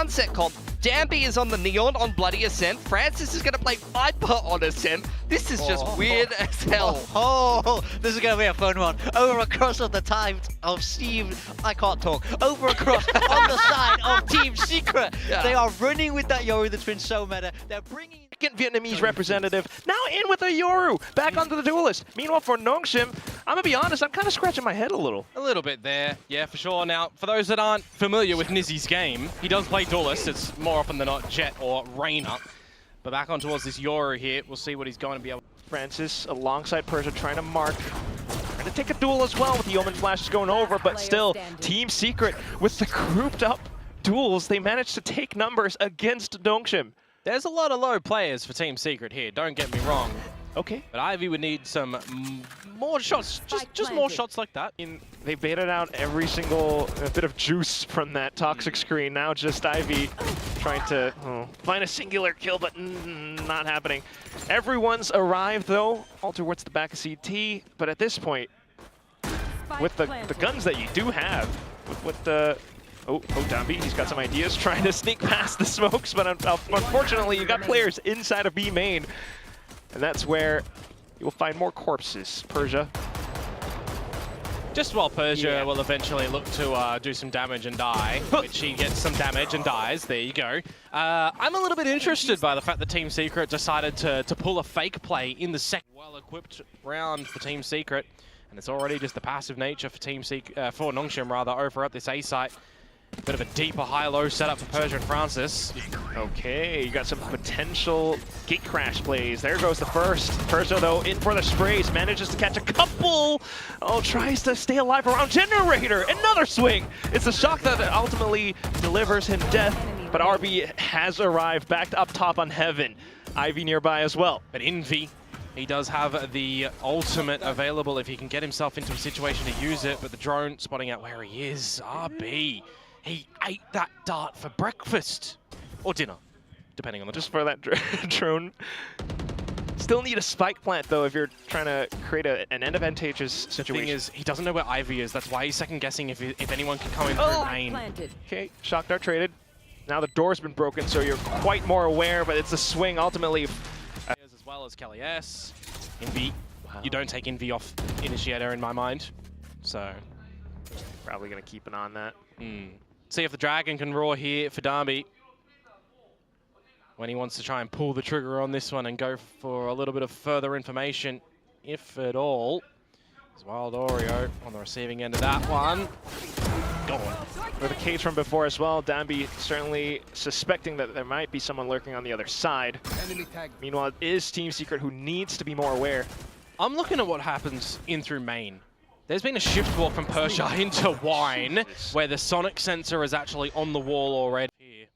set called. Danby is on the Neon on Bloody Ascent. Francis is going to play Viper on Ascent. This is just weird as hell. This is going to be a fun one. Over across on the time of Steam, I can't talk. Over across on the side of Team Secret. Yeah. They are running with that Yoru that's been so meta. They're bringing Vietnamese representative now in with a Yoru back onto the duelist. Meanwhile for Nongshim, I'm gonna be honest, I'm kind of scratching my head a little. A little bit there, yeah, for sure. Now, for those that aren't familiar with Nizzy's game, he does play duelist. It's more often than not Jet or Reyna. But back on towards this Yoru here, we'll see what he's going to be able to. Francis alongside Persia trying to mark. Trying to take a duel as well with the Omen flashes going over, but still, Team Secret with the grouped up duels, they managed to take numbers against Nongshim. There's a lot of low players for Team Secret here, don't get me wrong. Okay. But Ivy would need some more shots, just more shots like that. They baited out every single bit of juice from that toxic screen. Now just Ivy trying to find a singular kill, but not happening. Everyone's arrived though, all towards the back of CT, but at this point, with the guns that you do have, with the Danby, he's got some ideas, trying to sneak past the smokes, but unfortunately, you got players inside of B main, and that's where you will find more corpses. Persia. Just while Persia will eventually look to do some damage and die, which he gets some damage and dies. There you go. I'm a little bit interested by the fact that Team Secret decided to pull a fake play in the second well-equipped round for Team Secret, and it's already just the passive nature for for Nongshim rather over at this A site. Bit of a deeper high-low setup for Persia and Francis. Okay, you got some potential gate crash plays. There goes the first. Persia, though, in for the sprays, manages to catch a couple. Tries to stay alive around Generator. Another swing. It's a shock that ultimately delivers him death, but RB has arrived back up top on Heaven. Ivy nearby as well. But Envy, he does have the ultimate available if he can get himself into a situation to use it, but the drone spotting out where he is. RB. He ate that dart for breakfast. Or dinner, depending on the Just for that drone. Still need a spike plant, though, if you're trying to create an advantageous situation. The thing is, he doesn't know where Ivy is. That's why he's second-guessing if anyone can come in through main. Okay, shock dart traded. Now the door's been broken, so you're quite more aware, but it's a swing ultimately. As well as Kelly S. Envy. Wow. You don't take Envy off Initiator in my mind. So, probably going to keep an eye on that. See if the Dragon can roar here for Danby. When he wants to try and pull the trigger on this one and go for a little bit of further information, if at all. There's Wild Oreo on the receiving end of that one. Gone. With a cage from before as well, Danby certainly suspecting that there might be someone lurking on the other side. Meanwhile, it is Team Secret who needs to be more aware. I'm looking at what happens in through main. There's been a shift walk from Persia into Wine, where the sonic sensor is actually on the wall already. Here.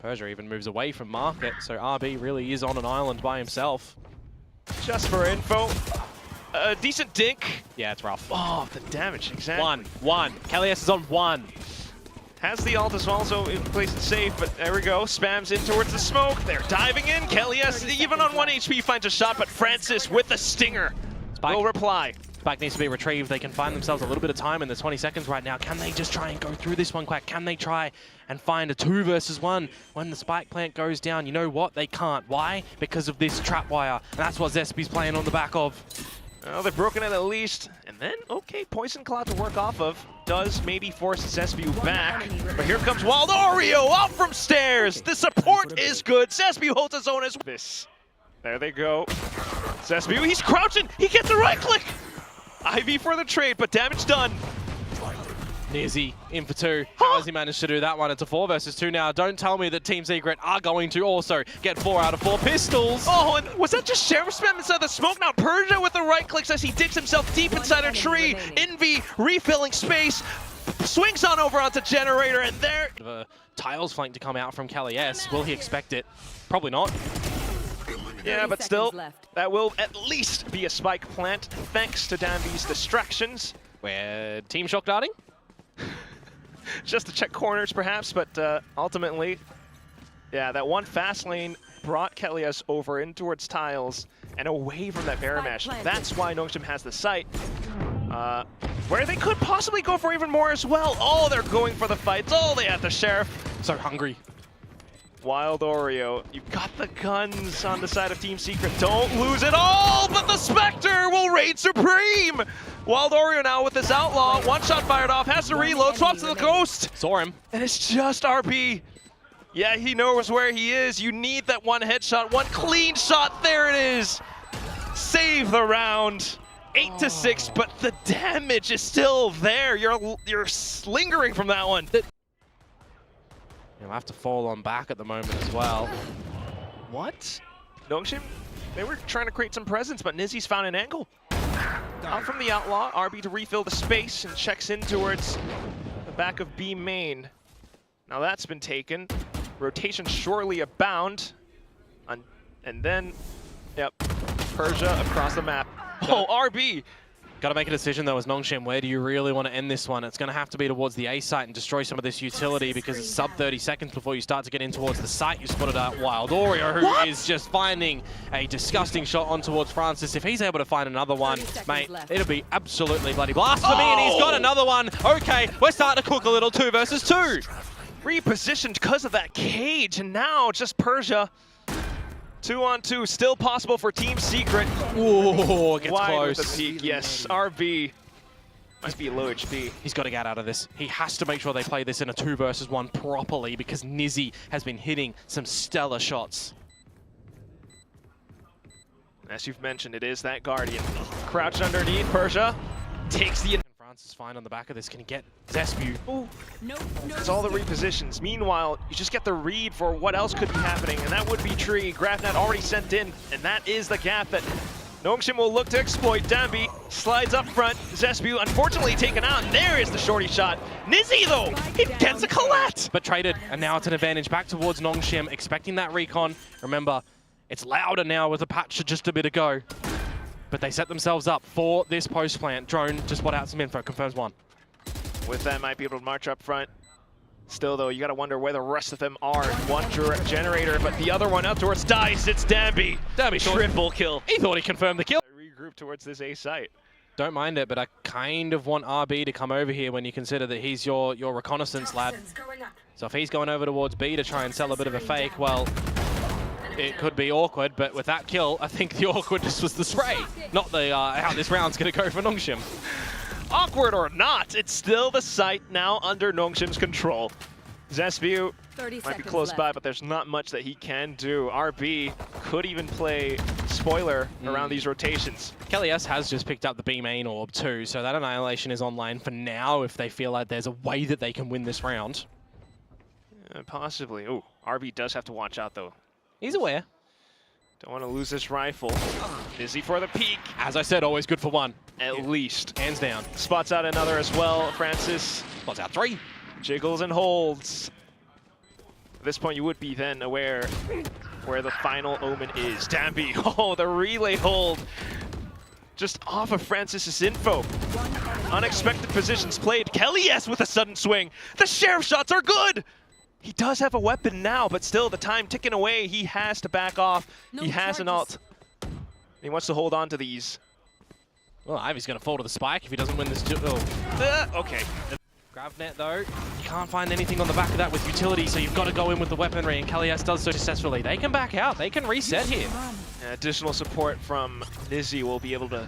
Persia even moves away from market, so RB really is on an island by himself. Just for info, a decent dink. Yeah, it's rough. Oh, the damage, exactly. One. Kelly S is on one. Has the ult as well, so it plays it safe, but there we go. Spams in towards the smoke. They're diving in. Kelly S, even on 1 HP, finds a shot, but Francis with the stinger will reply. Spike needs to be retrieved. They can find themselves a little bit of time in the 20 seconds right now. Can they just try and go through this one, Quack? Can they try and find a 2 versus 1 when the spike plant goes down? You know what? They can't. Why? Because of this trap wire. And that's what Zespy's playing on the back of. Well, they've broken it at least. And then, okay, Poison Cloud to work off of. Does maybe force Zespy back. But here comes Wild Oreo out from stairs. The support is good. Zespy holds his own as this. There they go. Zespy, he's crouching. He gets a right click. Ivy for the trade, but damage done. Nizzy in for 2. How has he managed to do that one? It's a 4 versus 2 now. Don't tell me that Team Secret are going to also get 4 out of 4 pistols. Oh, and was that just Sheriff spam inside the smoke? Now Persia with the right clicks as he digs himself deep inside a tree. Envy refilling space. Swings on over onto Generator, and there... Tiles flank to come out from Kelly S. Will he expect it? Probably not. Yeah, but still, that will at least be a spike plant, thanks to Danby's distractions. Where Team Shock darting? Just to check corners, perhaps, but ultimately, yeah, that one fast lane brought Kelly S over in towards Tiles and away from that Baron Mash. That's why Nongshim has the site. where they could possibly go for even more as well. Oh, they're going for the fights. Oh, they have the Sheriff. So hungry. Wild Oreo, you've got the guns on the side of Team Secret. Don't lose it all, but the Spectre will reign supreme. Wild Oreo now with this Outlaw. One shot fired off, has to reload, swaps to the Ghost. Saw him. And it's just RB. Yeah, he knows where he is. You need that one headshot, one clean shot. There it is. Save the round. 8-6, but the damage is still there. You're lingering from that one. He'll have to fall on back at the moment as well. What? Nongshim? They were trying to create some presence, but Nizzy's found an angle. Out from the Outlaw, RB to refill the space and checks in towards the back of B main. Now that's been taken. Rotation surely abound. And then, yep, Persia across the map. Oh, RB! Got to make a decision though as Nongshim. Where do you really want to end this one? It's going to have to be towards the A site and destroy some of this utility because it's sub 30 seconds before you start to get in towards the site. You spotted out Wild Oreo, who is just finding a disgusting shot on towards Francis. If he's able to find another one, mate, it'll be absolutely bloody blast for me, and he's got another one. Okay, we're starting to cook a little 2 versus 2. Repositioned because of that cage, and now just Persia. 2-on-2, still possible for Team Secret. Ooh, gets Wide close. with the peak, yes. RB might be low HP. He's got to get out of this. He has to make sure they play this in a 2 versus 1 properly because Nizzy has been hitting some stellar shots. As you've mentioned, it is that Guardian. Crouched underneath, Persia takes the... France is fine on the back of this. Can he get Zespu? Ooh. It's all the repositions. Meanwhile, you just get the read for what else could be happening, and that would be Tree. Grafnet already sent in, and that is the gap that Nongshim will look to exploit. Dambi slides up front. Zespu unfortunately taken out, and there is the shorty shot. Nizzy, though, he gets a collect! But traded, and now it's an advantage back towards Nongshim, expecting that recon. Remember, it's louder now with a patch to just a bit ago. But they set themselves up for this post plant. Drone to spot out some info, confirms 1. With that, might be able to march up front. Still, though, you got to wonder where the rest of them are. One generator, but the other one out towards Dice. It's Dambi. Dambi Triple kill. He thought he confirmed the kill. Regroup towards this A site. Don't mind it, but I kind of want RB to come over here when you consider that he's your reconnaissance lad. So if he's going over towards B to try and sell a bit of a fake, well, it could be awkward, but with that kill, I think the awkwardness was the spray, not the how this round's going to go for Nongshim. Awkward or not, it's still the site now under Nongshim's control. Zespu might be close by, but there's not much that he can do. RB could even play spoiler around these rotations. Kelly S has just picked up the B main orb too, so that Annihilation is online for now if they feel like there's a way that they can win this round. Possibly. Oh, RB does have to watch out though. He's aware. Don't want to lose this rifle. Busy for the peak. As I said, always good for 1. At least. Hands down. Spots out another as well. Francis. Spots out 3. Jiggles and holds. At this point, you would be then aware where the final omen is. Dambi. Oh, the relay hold. Just off of Francis's info. Unexpected positions played. Kelly S with a sudden swing. The Sheriff shots are good. He does have a weapon now, but still the time ticking away. He has to back off. He has an ult. He wants to hold on to these. Well, Ivy's going to fall to the spike if he doesn't win this. Okay. Gravnet though, you can't find anything on the back of that with utility, so you've got to go in with the weaponry, and Kalias does so successfully. They can back out. They can reset here. Additional support from Nizzy will be able to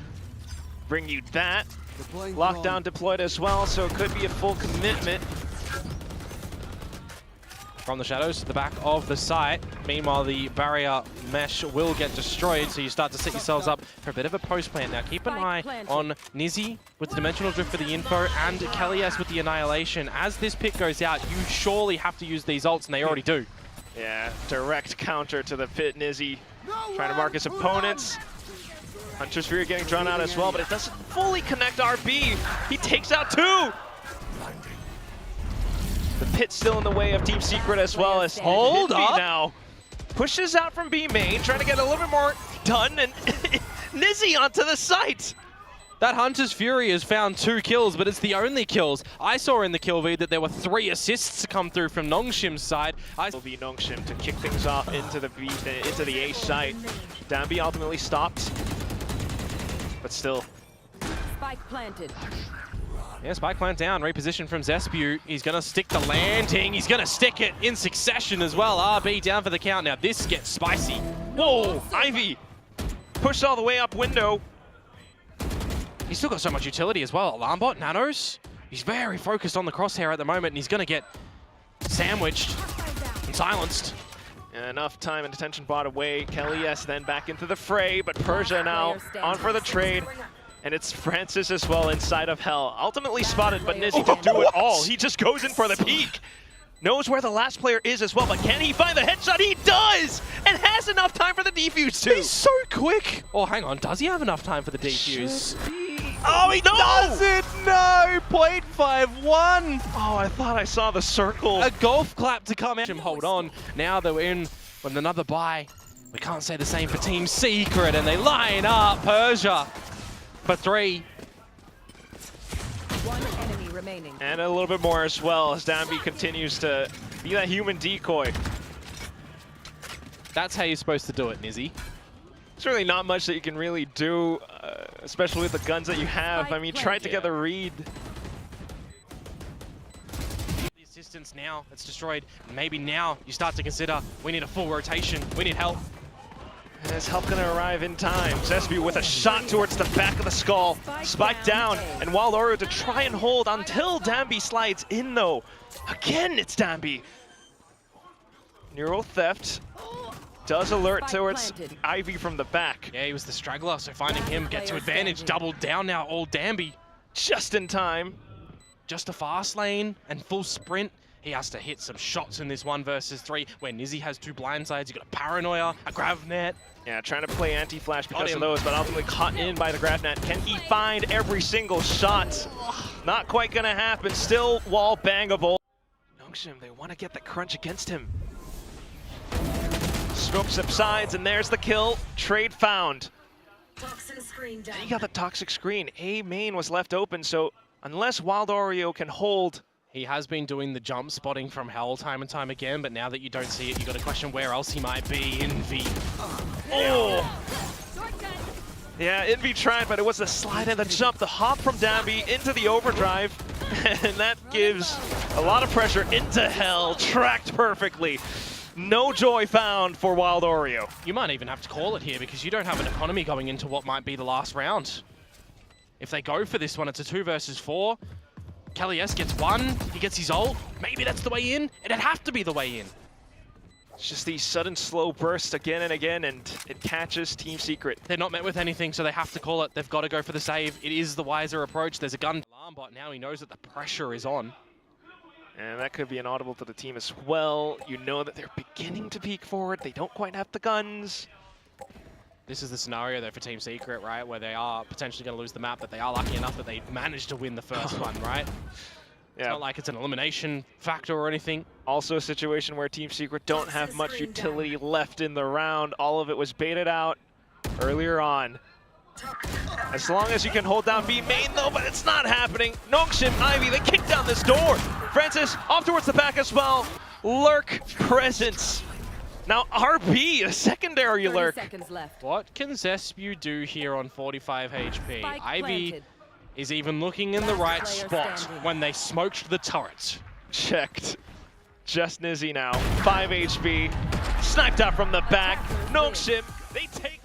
bring you that. Lockdown deployed as well, so it could be a full commitment. From the shadows to the back of the site. Meanwhile, the barrier mesh will get destroyed, so you start to set yourselves up for a bit of a post plant. Now, keep an eye on Nizzy with the Dimensional Drift for the info and Kalias with the Annihilation. As this pick goes out, you surely have to use these ults, and they already do. Yeah, direct counter to the pit. Nizzy trying to mark his opponents. Hunter Sphere getting drawn out as well, but it doesn't fully connect RB. He takes out 2. The pit's still in the way of Team Secret as well as Hold up now. Pushes out from B main, trying to get a little bit more done, and Nizzy onto the site. That Hunter's Fury has found 2 kills, but it's the only kills. I saw in the kill feed that there were 3 assists to come through from Nongshim's side. Will be Nongshim to kick things off into the A site. Dambi ultimately stopped, but still. Spike planted. Yeah, spike plant down, reposition from Zespu. He's going to stick the landing. He's going to stick it in succession as well. RB down for the count. Now this gets spicy. Whoa, Ivy pushed all the way up window. He's still got so much utility as well. Alarmbot, Nanos. He's very focused on the crosshair at the moment, and he's going to get sandwiched and silenced. Enough time and attention bought away. Kelly S then back into the fray, but Persia now on for the trade. And it's Francis as well inside of Hell. Ultimately spotted, but Nizzy to do it all. He just goes in for the peek. Knows where the last player is as well, but can he find the headshot? He does! And has enough time for the defuse too. He's so quick. Oh, hang on. Does he have enough time for the defuse? Oh, he doesn't! No! 0.51! Oh, I thought I saw the circle. A golf clap to come out. Hold on. Now they're in with another buy. We can't say the same for Team Secret, and they line up Persia for 3. One enemy remaining. And a little bit more as well as Danby continues to be that human decoy. That's how you're supposed to do it, Nizzy. There's really not much that you can really do, especially with the guns that you have. I mean, tried to get the read. The assistance now, it's destroyed. Maybe now you start to consider, we need a full rotation, we need help. And is help gonna arrive in time? Zespu with a shot towards the back of the skull. Spike down, and Wild Oreo to try and hold until Danby slides in though. Again, it's Danby. Neural theft. Does alert towards Ivy from the back. Yeah, he was the straggler, so finding him get to advantage. Doubled down now, all Danby. Just in time. Just a fast lane and full sprint. He has to hit some shots in this 1 versus 3, where Nizzy has 2 blindsides. You got a Paranoia, a Gravnet. Yeah, trying to play anti-flash because of those, but ultimately caught in by the Gravnet. Can he find every single shot? Not quite gonna happen. Still wall bangable. Nongshim, they want to get the crunch against him. Smoke subsides, and there's the kill. Trade found. And he got the toxic screen. A main was left open, so unless Wild Oreo can hold. He has been doing the jump spotting from Hell time and time again, but now that you don't see it, you got to question where else he might be. Envy. Oh! Yeah, Envy tried, but it was the slide and the jump, the hop from Danby into the overdrive, and that gives a lot of pressure into Hell, tracked perfectly. No joy found for Wild Oreo. You might even have to call it here because you don't have an economy going into what might be the last round. If they go for this one, it's a 2 versus 4. Kelly S gets 1, he gets his ult. Maybe that's the way in. It'd have to be the way in. It's just these sudden slow bursts again and again, and it catches Team Secret. They're not met with anything, so they have to call it. They've got to go for the save. It is the wiser approach. There's a gun. Alarmbot now, he knows that the pressure is on. And that could be an audible to the team as well. You know that they're beginning to peek forward. They don't quite have the guns. This is the scenario, though, for Team Secret, right? Where they are potentially going to lose the map, but they are lucky enough that they managed to win the first one, right? Yeah. It's not like it's an elimination factor or anything. Also a situation where Team Secret don't have much utility left in the round. All of it was baited out earlier on. As long as you can hold down B main though, but it's not happening. Nongshim, Ivy, they kick down this door. Francis off towards the back as well. Lurk presence. Now RB, a secondary lurk. Seconds left. What can Zespu do here on 45 HP? Ivy is even looking in the right spot when they smoked the turret. Checked. Just Nizzy now. 5 HP. Sniped out from the back. Nongshim, they take